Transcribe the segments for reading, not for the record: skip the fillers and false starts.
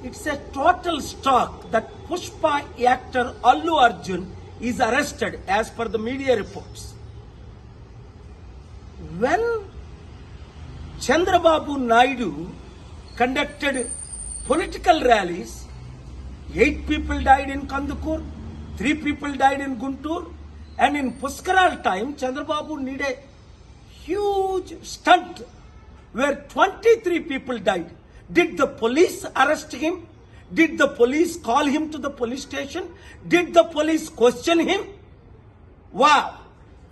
It's a total shock that Pushpa actor Allu Arjun is arrested as per the media reports. When Chandrababu Naidu conducted political rallies, 8 people died in Kandukur, 3 people died in Guntur, and in Puskaral time, Chandrababu need a huge stunt where 23 people died. Did the police arrest him? Did the police call him to the police station? Did the police question him? Wow!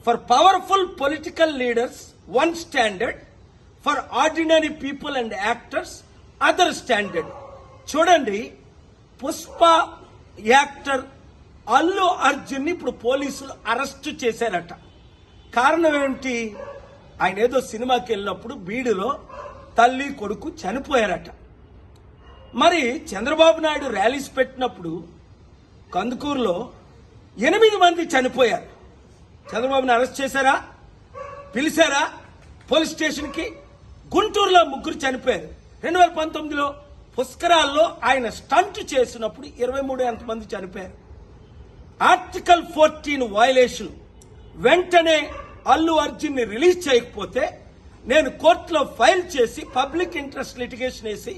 For powerful political leaders, one standard. For ordinary people and actors, other standard. చూడండి, Pushpa actor Allu Arjun ఇప్పుడు పోలీసులు arrest చేశారట. కారణం ఏంటి? ఆయన ఏదో సినిమాకి వెళ్ళినప్పుడు బీడులో తల్లి కొడుకు చనిపోయారట. మరి చంద్రబాబు నాయుడు ర్యాలీస్ పెట్టినప్పుడు కందుకూరులో 8 మంది చనిపోయారు. చంద్రబాబుని అరెస్ట్ చేశారా? పిలిచారా పోలీస్ స్టేషన్కి? గుంటూరులో 3 చనిపోయారు. 2019లో పుష్కరాల్లో ఆయన స్టంట్ చేసినప్పుడు 23 మంది చనిపోయారు. Article 14 violation. వెంటనే అల్లు అర్జున్ ని రిలీజ్ చేయకపోతే నేను కోర్టులో ఫైల్ చేసి పబ్లిక్ ఇంట్రెస్ట్ లిటిగేషన్ వేసి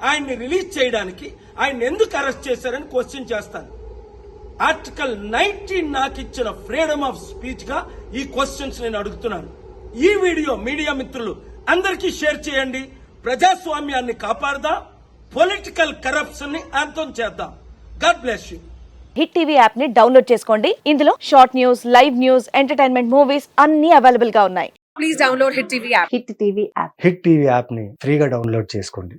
ఆయన్ని రిలీజ్ చేయడానికి ఆయన ఎందుకు అరెస్ట్ చేశారని క్వశ్చన్ చేస్తాను. ఆర్టికల్ 19 నాకు ఇచ్చిన ఫ్రీడమ్ ఆఫ్ స్పీచ్ గా ఈ క్వశ్చన్స్ నేను అడుగుతున్నాను. ఈ వీడియో మీడియా మిత్రులు అందరికీ షేర్ చేయండి. ప్రజాస్వామ్యాన్ని కాపాడదాం, పొలిటికల్ కరప్షన్ ని అంతం చేద్దాం. God bless you. Hit TV app ని డౌన్లోడ్ చేసుకోండి. ఇందులో short news, live news, entertainment movies అన్ని అవైలబుల్ గా ఉన్నాయి. Please download Hit TV app. Hit TV app. Hit TV యాప్ని ఫ్రీగా డౌన్లోడ్ చేసుకోండి.